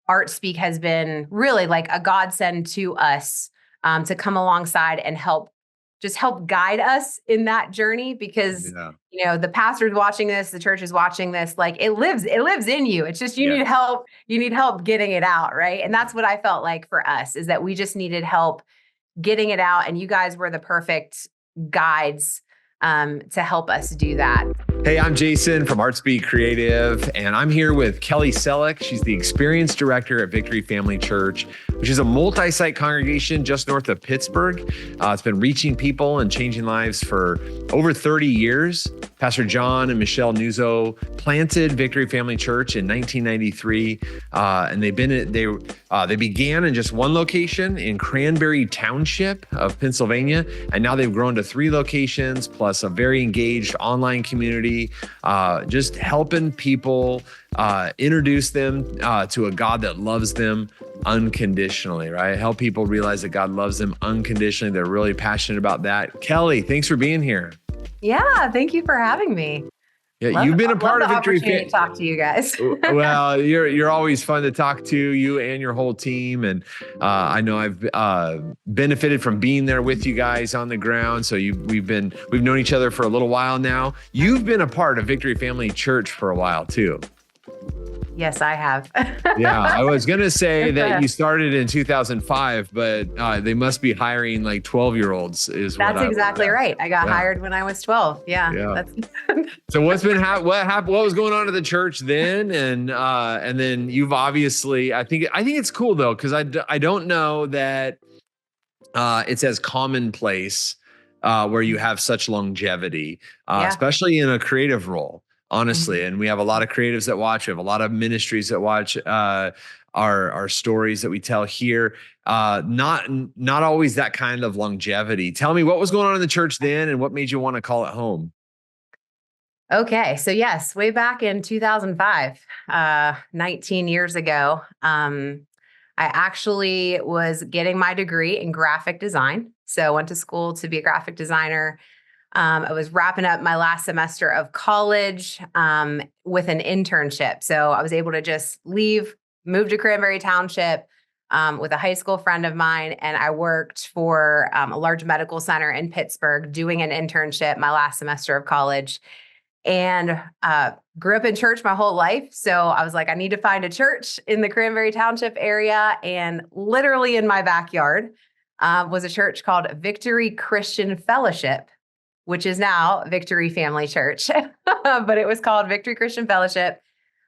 ArtSpeak has been really like a godsend to us, to come alongside and help guide us in that journey, because Yeah. the pastor's watching this, the church is watching this, like it lives in you. It's just, you Yeah. need help getting it out. Right. And that's what I felt like for us, is that we just needed help getting it out. And you guys were the perfect guides, to help us do that. Hey, I'm Jason from ArtSpeak Creative, and I'm here with Kelly Selick. She's the Experience Director at Victory Family Church, which is a multi-site congregation just north of Pittsburgh. It's been reaching people and changing lives for over 30 years. Pastor John and Michelle Nuzzo planted Victory Family Church in 1993, and they began in just one location in Cranberry Township of Pennsylvania, and now they've grown to 3 locations plus a very engaged online community, just helping people introduce them to a God that loves them unconditionally, right? Help people realize that God loves them unconditionally. They're really passionate about that. Kelly, thanks for being here. Yeah, thank you for having me. Yeah, you've been a part of Victory Family. Talk to you guys. Well, you're always fun to talk to, you and your whole team, and I know I've benefited from being there with you guys on the ground. So we've known each other for a little while now. You've been a part of Victory Family Church for a while too. Yes, I have. Yeah, I was going to say that you started in 2005, but they must be hiring like 12-year-olds. That's exactly right. I got hired when I was 12. Yeah. So what was going on at the church then? And then you've obviously, I think it's cool though, because I don't know that it's as commonplace where you have such longevity, especially in a creative role. Honestly. And we have a lot of creatives that watch. We have a lot of ministries that watch our stories that we tell here. Not always that kind of longevity. Tell me, what was going on in the church then and what made you want to call it home? Okay. So yes, way back in 2005, 19 years ago, I actually was getting my degree in graphic design. So I went to school to be a graphic designer. I was wrapping up my last semester of college with an internship. So I was able to just move to Cranberry Township with a high school friend of mine. And I worked for a large medical center in Pittsburgh doing an internship my last semester of college, and grew up in church my whole life. So I was like, I need to find a church in the Cranberry Township area. And literally in my backyard was a church called Victory Christian Fellowship, which is now Victory Family Church, but it was called Victory Christian Fellowship.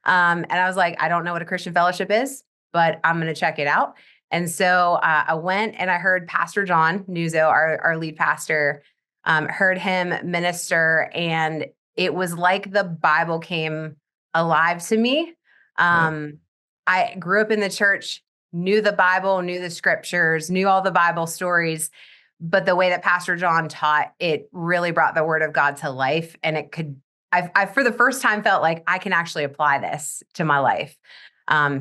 And I was like, I don't know what a Christian fellowship is, but I'm going to check it out. And so I went and I heard Pastor John Nuzzo, our lead pastor, heard him minister, and it was like the Bible came alive to me. I grew up in the church, knew the Bible, knew the scriptures, knew all the Bible stories. But the way that Pastor John taught, it really brought the word of God to life. And I for the first time felt like I can actually apply this to my life.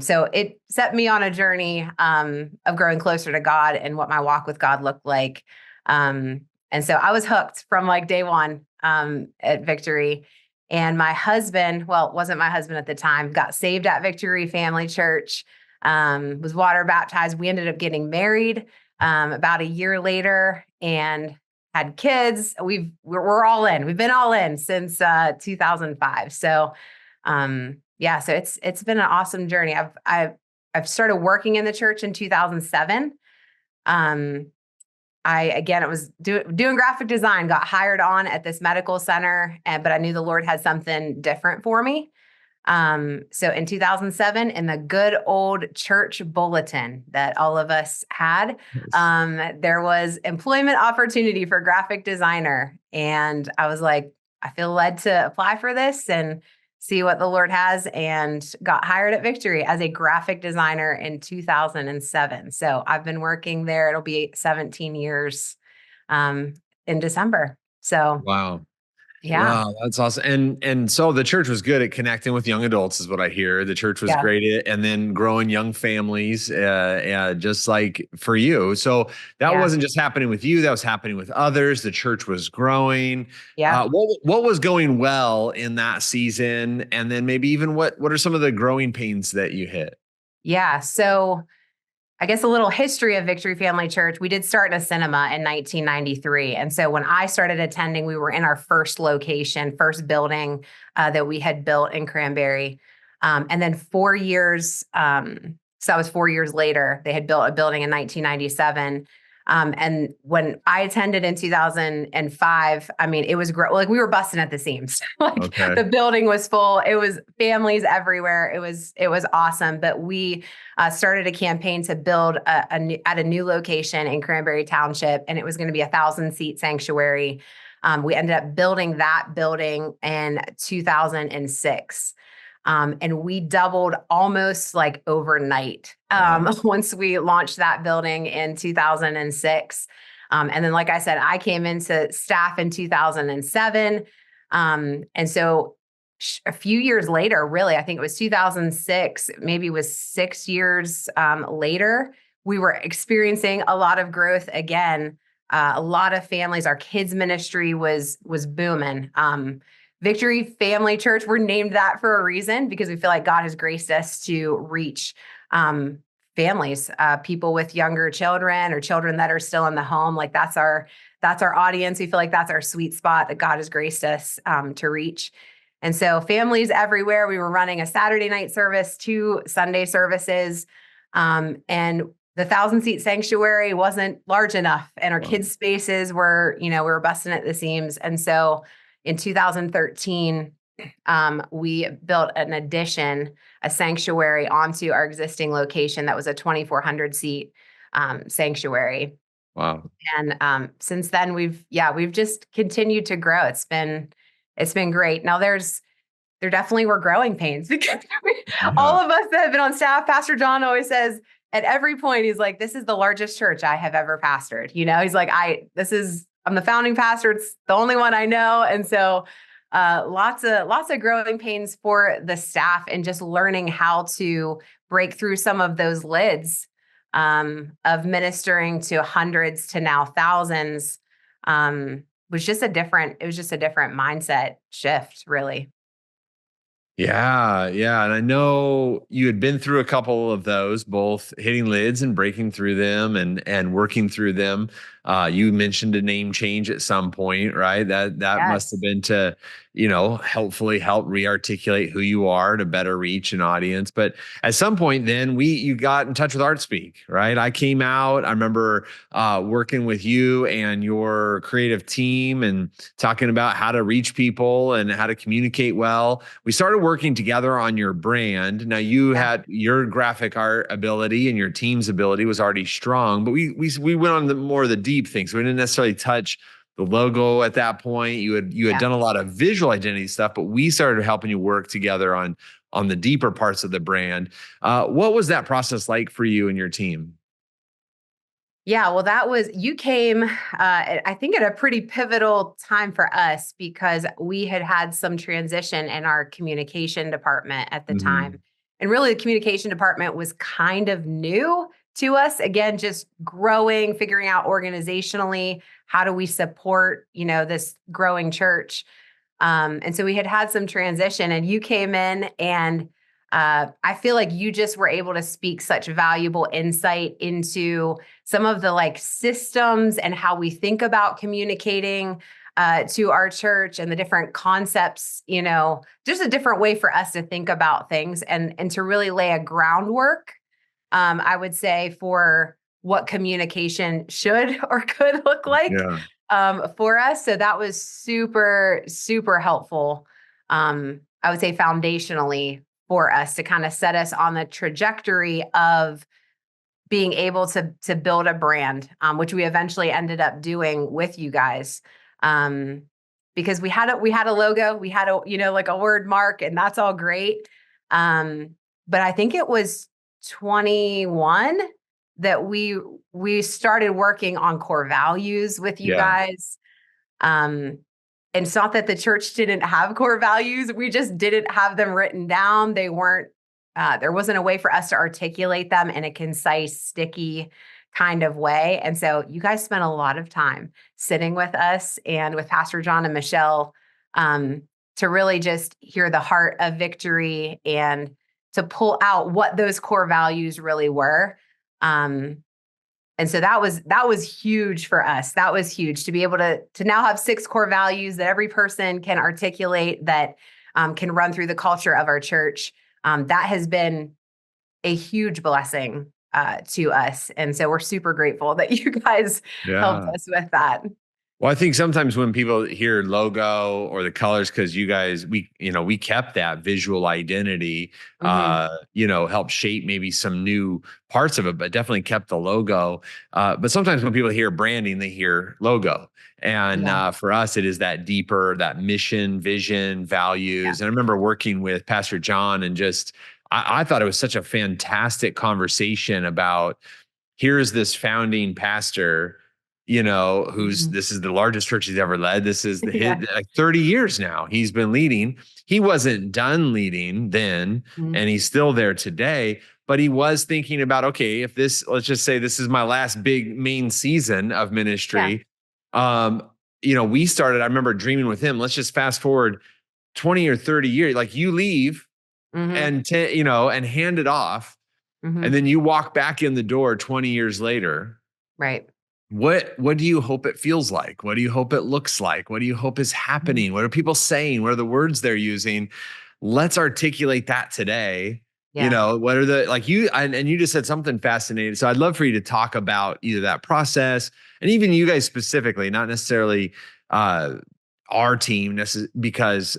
So it set me on a journey of growing closer to God and what my walk with God looked like. And so I was hooked from like day one at Victory. And my husband, well, it wasn't my husband at the time, got saved at Victory Family Church, was water baptized. We ended up getting married about a year later and had kids. We're all in. We've been all in since 2005. So so it's been an awesome journey. I've started working in the church in 2007. It was doing graphic design, got hired on at this medical center, but I knew the Lord had something different for me. So in 2007, in the good old church bulletin that all of us had, there was employment opportunity for graphic designer. And I was like, I feel led to apply for this and see what the Lord has, and got hired at Victory as a graphic designer in 2007. So I've been working there. It'll be 17 years in December. So wow. Yeah. Wow, that's awesome. And so the church was good at connecting with young adults, is what I hear. The church was great at, and then growing young families, just like for you. So that wasn't just happening with you; that was happening with others. The church was growing. Yeah. What was going well in that season, and then maybe even what are some of the growing pains that you hit? Yeah. So I guess a little history of Victory Family Church. We did start in a cinema in 1993. And so when I started attending, we were in our first location, first building that we had built in Cranberry. And then 4 years, so that was 4 years later, they had built a building in 1997. And when I attended in 2005, I mean, it was great. Like we were busting at the seams. Like Okay. the building was full. It was families everywhere. It was awesome. But we started a campaign to build at a new location in Cranberry Township, and it was going to be 1,000-seat sanctuary. We ended up building that building in 2006. And we doubled almost like overnight Wow. once we launched that building in 2006. And then, like I said, I came into staff in 2007. And so a few years later, really, I think it was 2006, maybe it was 6 years later, we were experiencing a lot of growth again. A lot of families, our kids ministry was booming. Victory Family Church, we're named that for a reason because we feel like God has graced us to reach families, people with younger children or children that are still in the home. Like that's our audience. We feel like that's our sweet spot that God has graced us to reach. And so families everywhere. We were running a Saturday night service, 2 Sunday services, and the 1,000-seat sanctuary wasn't large enough, and our Wow. kids' spaces were, we were busting at the seams. And so in 2013, we built an addition, a sanctuary onto our existing location that was a 2,400-seat sanctuary. Wow. And since then, we've just continued to grow. It's been great. Now there definitely were growing pains because Yeah. all of us that have been on staff, Pastor John always says at every point, he's like, this is the largest church I have ever pastored. He's like, I'm the founding pastor. It's the only one I know. And so lots of growing pains for the staff and just learning how to break through some of those lids of ministering to hundreds to now thousands. It was just a different mindset shift, really. Yeah, yeah. And I know you had been through a couple of those, both hitting lids and breaking through them and working through them. You mentioned a name change at some point, right? That must have Yes. been to, helpfully help re-articulate who you are to better reach an audience. But at some point then you got in touch with ArtSpeak, right? I came out, I remember working with you and your creative team and talking about how to reach people and how to communicate well. We started working together on your brand. Now you Yeah. had your graphic art ability and your team's ability was already strong, but we went on the more of the deep things. We didn't necessarily touch the logo at that point. You had Yeah. done a lot of visual identity stuff, but we started helping you work together on the deeper parts of the brand. What was that process like for you and your team? Yeah, well, you came, I think, at a pretty pivotal time for us because we had had some transition in our communication department at the time. Mhm. And really, the communication department was kind of new to us. Again, just growing, figuring out organizationally, how do we support, this growing church. And so we had some transition, and you came in, and I feel like you just were able to speak such valuable insight into some of the like systems and how we think about communicating to our church and the different concepts, just a different way for us to think about things and to really lay a groundwork, I would say, for what communication should or could look like Yeah. for us. So that was super, super helpful. I would say foundationally for us to kind of set us on the trajectory of being able to build a brand, which we eventually ended up doing with you guys. Um, because we had a logo, we had like a word mark, and that's all great. But I think it was 21 that we started working on core values with you Yeah. guys. Um, and it's not that the church didn't have core values. We just didn't have them written down. There wasn't a way for us to articulate them in a concise, sticky kind of way. And so you guys spent a lot of time sitting with us and with Pastor John and Michelle, to really just hear the heart of Victory and to pull out what those core values really were. And so that was huge for us. That was huge to be able to now have 6 core values that every person can articulate, that can run through the culture of our church. That has been a huge blessing to us. And so we're super grateful that you guys helped Yeah. us with that. Well, I think sometimes when people hear logo or the colors, because you guys, we kept that visual identity, Hmm. helped shape maybe some new parts of it, but definitely kept the logo. But sometimes when people hear branding, they hear logo. And Yeah. for us, it is that deeper, that mission, vision, Yeah. values. And I remember working with Pastor John, and I thought it was such a fantastic conversation about, here's this founding pastor, Mhm. this is the largest church he's ever led. This is his Yeah. like 30 years now he's been leading. He wasn't done leading then, Mhm. and he's still there today, but he was thinking about, okay, if let's just say this is my last big main season of Yeah. ministry. Um, I remember dreaming with him, let's just fast forward 20 or 30 years, like you leave Hmm. and hand it off, and Hmm. then you walk back in the door 20 years later. Right. What do you hope it feels like? What do you hope it looks like? What do you hope is Mhm. happening? What are people saying? What are the words they're using? Let's articulate that today. Yeah. What are the, like you, and you just said something fascinating. So I'd love for you to talk about either that process, and even you guys specifically, not necessarily uh, our team, because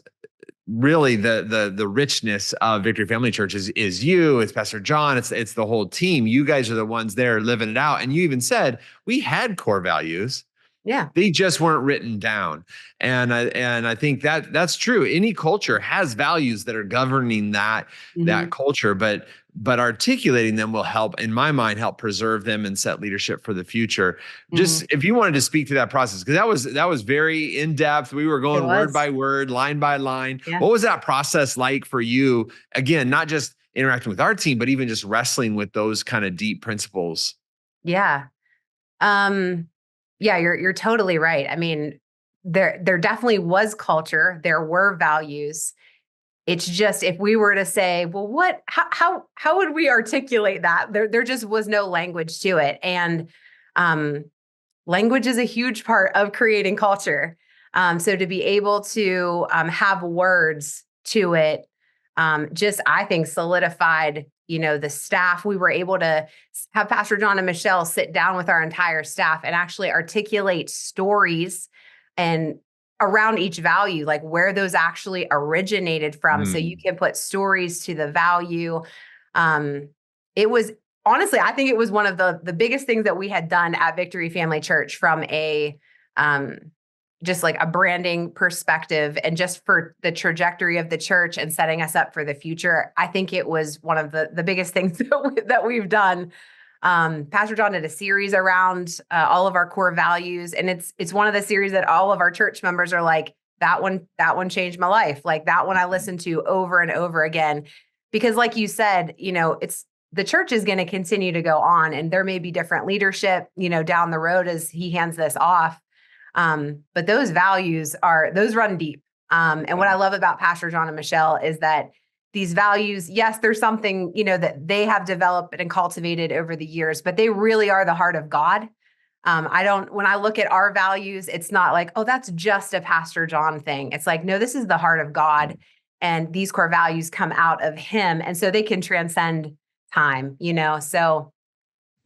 really the richness of Victory Family Church is you, it's Pastor John, it's the whole team. You guys are the ones there living it out. And you even said we had core values. Yeah. They just weren't written down. And I think that's true. Any culture has values that are governing that Hmm. culture, but articulating them will help, in my mind, help preserve them and set leadership for the future. Hmm. Just if you wanted to speak to that process, because that was very in depth. We were It going word was. by word, line by line. Yeah. What was that process like for you? Again, not just interacting with our team, but even just wrestling with those kind of deep principles. Yeah. Um, yeah, you're totally right. I mean, there definitely was culture, there were values. It's just, if we were to say, well, how would we articulate that? There just was no language to it. And um, language is a huge part of creating culture. So to be able to have words to it, just, I think, solidified, the staff. We were able to have Pastor John and Michelle sit down with our entire staff and actually articulate stories and around each value, like where those actually originated from. So you Mm. can put stories to the value. Um, it was, honestly, I think it was one of the biggest things that we had done at Victory Family Church from a um, just like a branding perspective, and just for the trajectory of the church and setting us up for the future. I think it was one of the biggest things that we've done. Pastor John did a series around all of our core values, and it's one of the series that all of our church members are like, that one changed my life. Like that one I listened to over and over again, because like you said, it's, the church is going to continue to go on, and there may be different leadership, down the road as he hands this off. But those values those run deep. And what I love about Pastor John and Michelle is that these values, yes, there's something, that they have developed and cultivated over the years, but they really are the heart of God. When I look at our values, it's not like, oh, that's just a Pastor John thing. It's like, no, this is the heart of God. And these core values come out of him. And so they can transcend time, So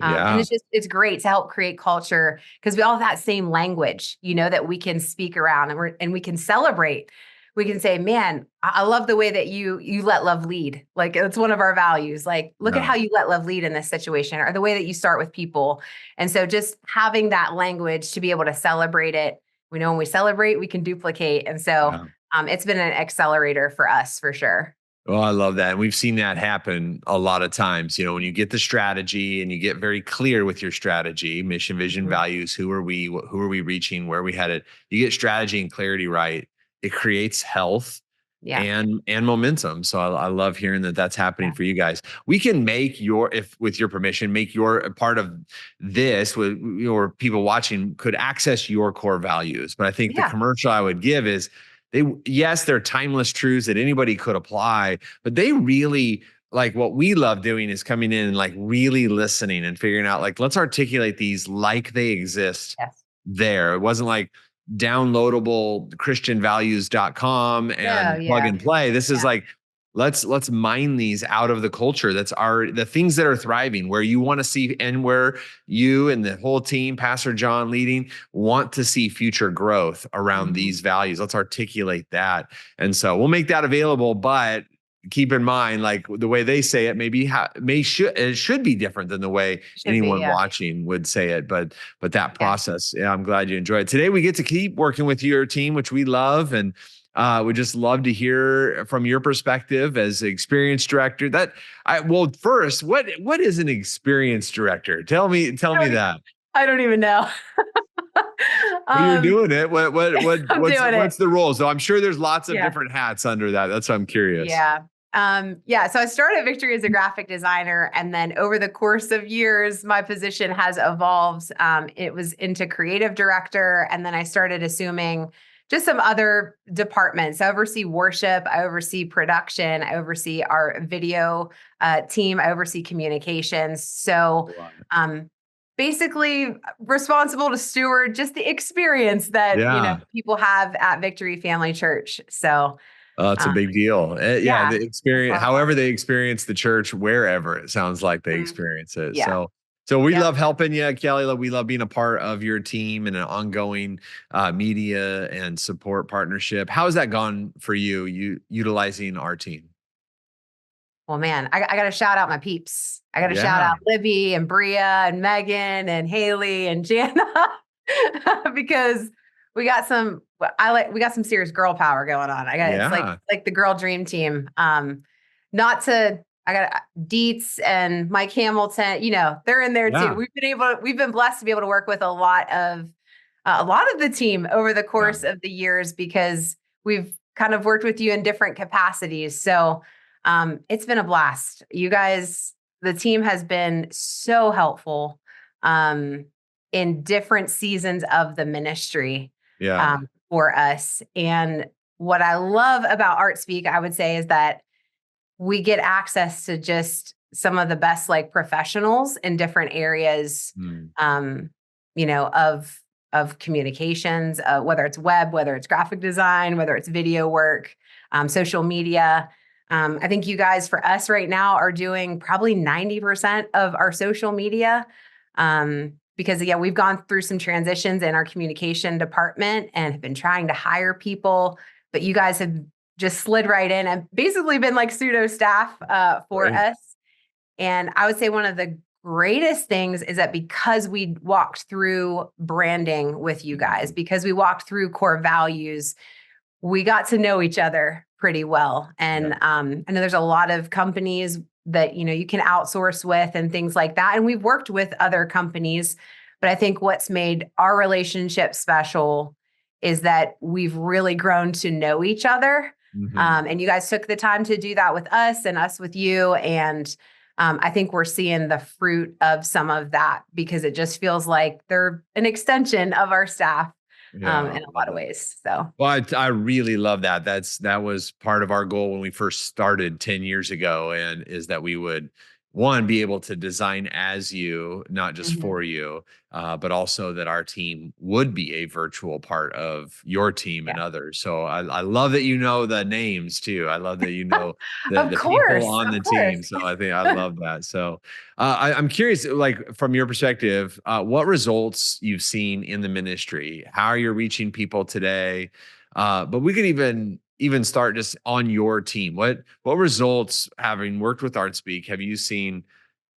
and Yeah. it's great to help create culture, because we all have that same language, that we can speak around, and we can celebrate. We can say, man, I love the way that you let love lead. Like, it's one of our values. Like, look at Yeah. how you let love lead in this situation, or the way that you start with people. And so just having that language to be able to celebrate it, we know when we celebrate, we can duplicate. And so Yeah. it's been an accelerator for us for sure. Oh, I love that. And we've seen that happen a lot of times. When you get the strategy and you get very clear with your strategy, mission, vision, Mhm. values, who are we, who are we reaching, where we headed, you get strategy and clarity right. It creates health Yeah. and momentum. So I love hearing that that's happening Yeah. for you guys. We can make if with your permission, make your a part of this with your people watching could access your core values. But I think the Yeah. commercial I would give is, yes, they're timeless truths that anybody could apply, but they really like what we love doing is coming in and like really listening and figuring out like, let's articulate these like they exist Yes. there. It wasn't like downloadable christianvalues.com No, and plug yeah. and play. This is Yeah. like, let's mine these out of the culture. That's the things that are thriving, where you want to see, and where you and the whole team, Pastor John leading, want to see future growth around Mhm. these values. Let's articulate that. And so we'll make that available, but keep in mind, like the way they say it, it should be different than the way Should be, anyone yeah. watching would say it. But that Yeah. process, yeah, I'm glad you enjoy it. Today we get to keep working with your team, which we love, and we just love to hear from your perspective as experienced director. Well, first, what is an experienced director? Tell me that. I don't even know. Well, you're doing it. I'm doing it. What's the role? So I'm sure there's lots of Yeah. different hats under that. That's why I'm curious. Yeah. Yeah. So I started at Victory as a graphic designer. And then over the course of years, my position has evolved. It was into creative director. And then I started assuming just some other departments. I oversee worship. I oversee production. I oversee our video team. I oversee communications. So basically responsible to steward just the experience that, Yeah. people have at Victory Family Church. So It's a big deal. Yeah, yeah, the that's a experience, lot of fun. however they experience the church, wherever it sounds like they Mhm. experience it. Yeah. So we Yep. love helping you, Kelly. We love being a part of your team and an ongoing media and support partnership. How has that gone for you? You utilizing our team? Well, man, I got to shout out my peeps. I got to shout Yeah, out Libby and Bria and Megan and Haley and Jana because we got some. We got some serious girl power going on. It's yeah, like the girl dream team. Not to I got Dietz and Mike Hamilton. They're in there too. yeah, We've been blessed to be able to work with a lot of the team over the yeah. course of the years because we've kind of worked with you in different capacities. So it's been a blast. You guys, the team has been so helpful in different seasons of the ministry Yeah. for us. And what I love about ArtSpeak, I would say, is that we get access to just some of the best like professionals in different areas, Mm. of communications, whether it's web, whether it's graphic design, whether it's video work, social media. I think you guys, for us right now, are doing probably 90% of our social media. Because yeah, we've gone through some transitions in our communication department and have been trying to hire people, but you guys have just slid right in and basically been like pseudo staff for Right. us. And I would say one of the greatest things is that because we walked through branding with you guys, because we walked through core values, we got to know each other pretty well. And Yeah. I know there's a lot of companies that you can outsource with and things like that. And we've worked with other companies, but I think what's made our relationship special is that we've really grown to know each other. Mhm. And you guys took the time to do that with us and us with you. And I think we're seeing the fruit of some of that because it just feels like they're an extension of our staff Yeah. in a Love lot of that. ways. So, Well, I really love that. That was part of our goal when we first started 10 years ago, and is that we would, one, be able to design as you, not just mhm. for you, but also that our team would be a virtual part of your team and Yeah. others. So I love that you know the names too. I love that you know Of the people course, on of the course. team. So I think I love that. So I'm curious, like from your perspective, what results you've seen in the ministry, how you're reaching people today. But we could even start just on your team. What results, having worked with ArtSpeak, have you seen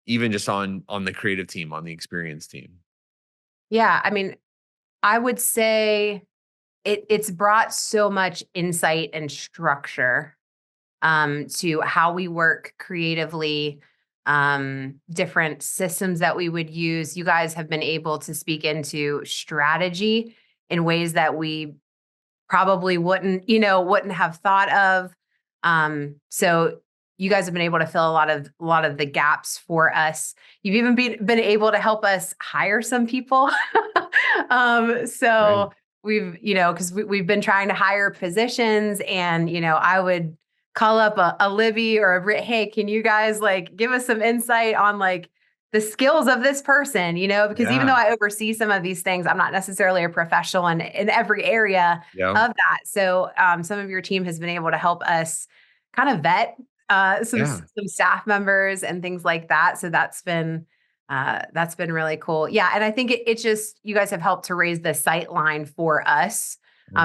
even just on the creative team, on the experience team? Yeah, I mean, I would say it's brought so much insight and structure to how we work creatively, different systems that we would use. You guys have been able to speak into strategy in ways that we probably wouldn't have thought of. So you guys have been able to fill a lot of the gaps for us. You've even been able to help us hire some people. Right. So we've, because we've been trying to hire positions and, I would call up a Libby or a Brit, hey, can you guys like give us some insight on like the skills of this person, because even though Yeah. I oversee some of these things, I'm not necessarily a professional in every area Yeah. of that. So some of your team has been able to help us kind of vet Yeah. some staff members and things like that. So that's been really cool. Yeah. And I think it just, you guys have helped to raise the sight line for us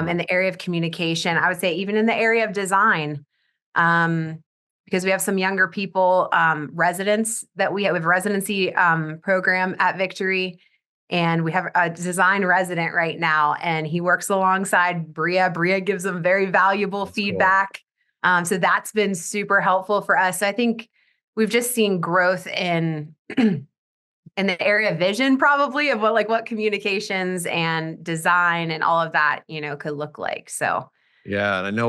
in the area of communication. I would say even in the area of design, because we have some younger people, residents that we have a residency program at Victory. And we have a design resident right now, and he works alongside Bria. Bria gives them very valuable That's cool. feedback. So that's been super helpful for us. So I think we've just seen growth in in the area of vision, probably of what communications and design and all of that, could look like. So Yeah, and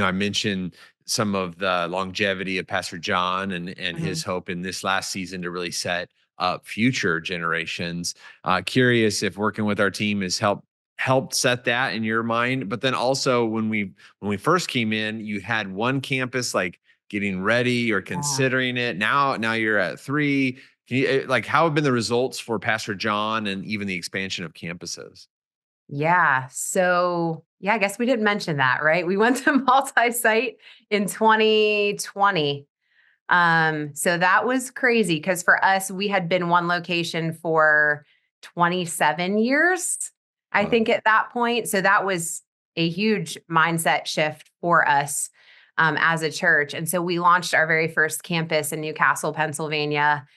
I mentioned some of the longevity of Pastor John and yeah. his hope in this last season to really set up future generations. Curious if working with our team has helped set that in your mind. But then also when we first came in, you had one campus like getting ready or Yeah. considering it. Now you're at three. Can you, like, how have been the results for Pastor John and even the expansion of campuses? Yeah. So, yeah, I guess we didn't mention that, right? We went to multi-site in 2020. So that was crazy because for us, we had been one location for 27 years, I Wow. think at that point. So that was a huge mindset shift for us as a church. And so we launched our very first campus in Newcastle, Pennsylvania.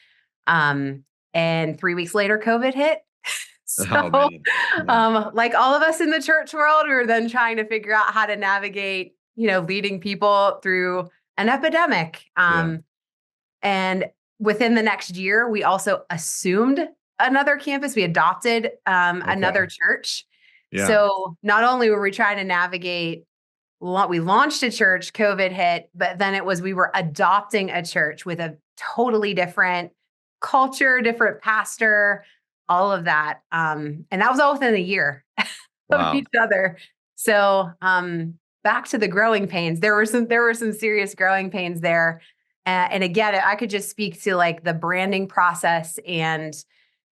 Um, and 3 weeks later, COVID hit. Oh So, man. Yeah. like all of us in the church world, we were then trying to figure out how to navigate, leading people through an epidemic. Yeah. And within the next year, we also assumed another campus. We adopted Okay. another church. Yeah. So not only were we trying to navigate, we launched a church, COVID hit, but then we were adopting a church with a totally different culture, different pastor, all of that. And that was all within a year of Wow. each other. So back to the growing pains. There were some serious growing pains there. And again, I could just speak to like the branding process and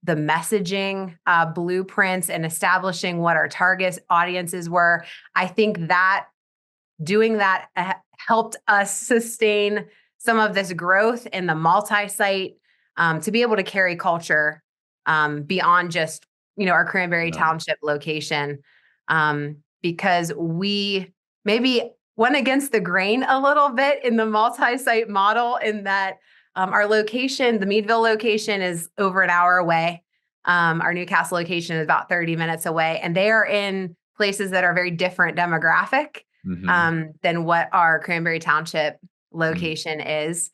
the messaging blueprints and establishing what our target audiences were. I think that doing that helped us sustain some of this growth in the multi-site to be able to carry culture beyond just our Cranberry Yeah. Township location, because we maybe went against the grain a little bit in the multi-site model in that our location, the Meadville location, is over an hour away. Our Newcastle location is about 30 minutes away, and they are in places that are very different demographic Mhm. than what our Cranberry Township Mm. location is.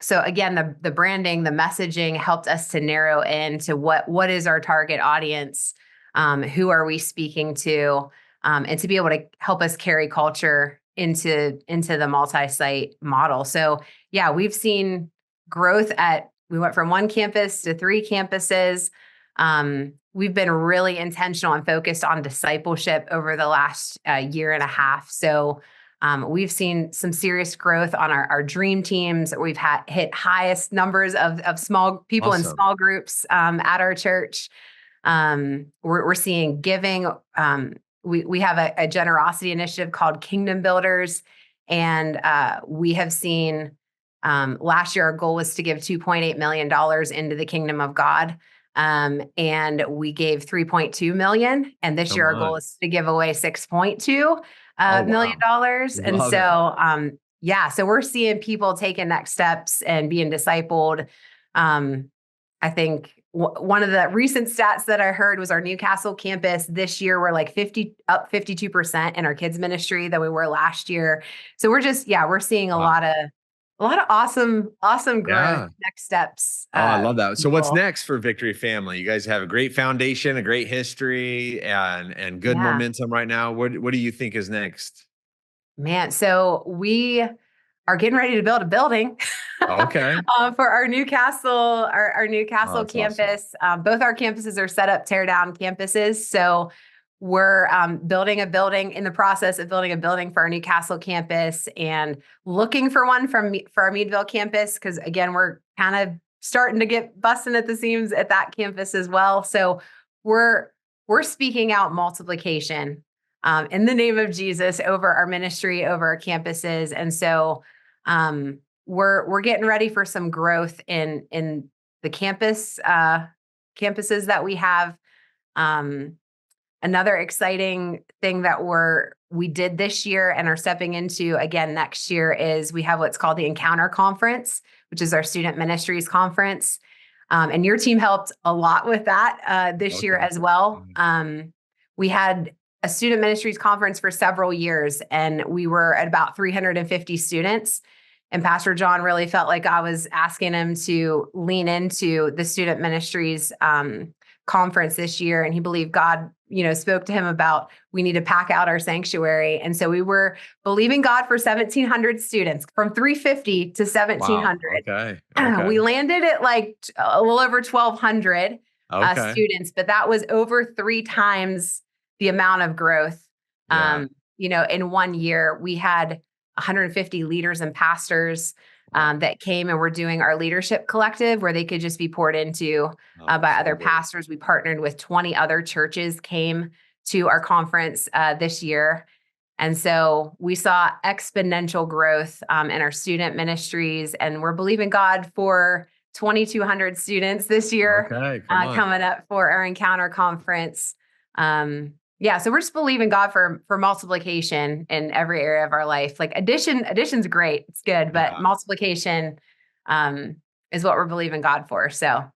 So again, the branding, the messaging helped us to narrow into what is our target audience, who are we speaking to, and to be able to help us carry culture into the multi-site model. So yeah, we've seen growth we went from one campus to three campuses. We've been really intentional and focused on discipleship over the last year and a half. So we've seen some serious growth on our dream teams. We've hit highest numbers of small people in Awesome. small groups at our church. We're seeing giving. We have a generosity initiative called Kingdom Builders, and we have seen last year our goal was to give $2.8 million into the kingdom of God. And we gave 3.2 million. And this Come year our goal on. is to give away 6.2 Oh, million wow. dollars. And Love it. so, yeah, so we're seeing people taking next steps and being discipled. I think one of the recent stats that I heard was our Newcastle campus this year, we're like 52% in our kids ministry than we were last year. So we're seeing a Wow. lot of awesome growth, Yeah. next steps. Oh, I love that. So what's People. next for Victory Family? You guys have a great foundation, a great history, and good Yeah, momentum right now. What do you think is next? man. So we are getting ready to build a building Okay. for our Oh, Newcastle that's awesome. campus. Both our campuses are set up tear down campuses. So we're building a building in the process of building a building for our Newcastle campus and looking for one for our Meadville campus. Because again, we're kind of starting to get busting at the seams at that campus as well. So we're speaking out multiplication in the name of Jesus over our ministry, over our campuses. And so we're getting ready for some growth in the campuses that we have. Another exciting thing that we did this year and are stepping into again next year is we have what's called the Encounter Conference, which is our student ministries conference. And your team helped a lot with that this year as well. We had a student ministries conference for several years, and we were at about 350 students. And Pastor John really felt like I was asking him to lean into the student ministries conference this year. And he believed God, spoke to him about, we need to pack out our sanctuary. And so we were believing God for 1,700 students, from 350 to 1,700. Wow. Okay. We landed at like a little over 1,200 students, but that was over 3 times the amount of growth. In 1 year. We had 150 leaders and pastors that came and were doing our leadership collective, where they could just be poured into by other pastors. We partnered with 20 other churches, came to our conference this year. And so we saw exponential growth in our student ministries, and we're believing God for 2,200 students this year coming up for our Encounter Conference. So we're just believing God for multiplication in every area of our life. Like addition's great, it's good, but multiplication is what we're believing God for. So,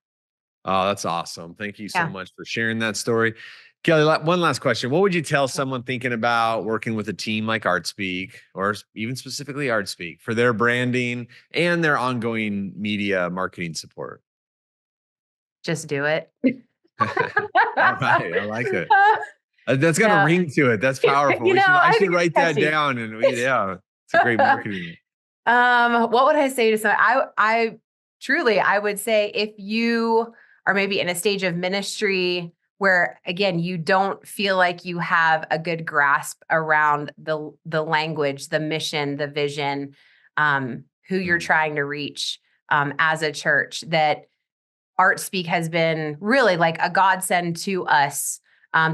oh, that's awesome! Thank you so much for sharing that story, Kelly. One last question: what would you tell someone thinking about working with a team like ArtSpeak, or even specifically ArtSpeak, for their branding and their ongoing media marketing support? Just do it. All right, I like it. That's got a ring to it. That's powerful. I should write that down. And it's a great marketing. What would I say to someone? I truly would say, if you are maybe in a stage of ministry where, again, you don't feel like you have a good grasp around the language, the mission, the vision, who you're trying to reach as a church, that ArtSpeak has been really like a godsend to us.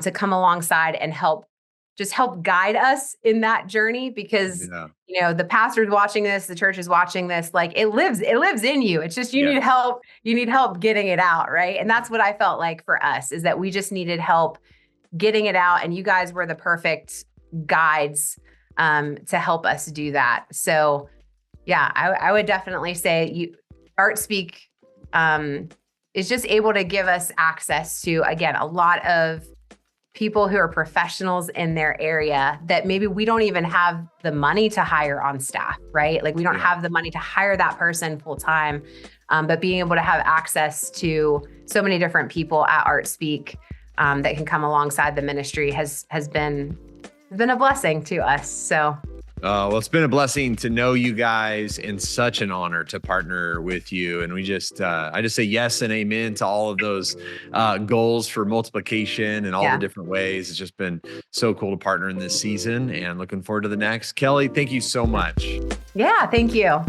To come alongside and help guide us in that journey, because the pastor's watching this, the church is watching this, like it lives in you. It's just you need help getting it out, right? And that's what I felt like for us, is that we just needed help getting it out, and you guys were the perfect guides to help us do that. So I would definitely say ArtSpeak is just able to give us access to, again, a lot of people who are professionals in their area that maybe we don't even have the money to hire on staff, right? Like we don't have the money to hire that person full time, but being able to have access to so many different people at ArtSpeak that can come alongside the ministry has been a blessing to us. So. Well, it's been a blessing to know you guys, and such an honor to partner with you. And I just say yes and amen to all of those goals for multiplication and all the different ways. It's just been so cool to partner in this season, and looking forward to the next. Kelly, thank you so much. Yeah, thank you.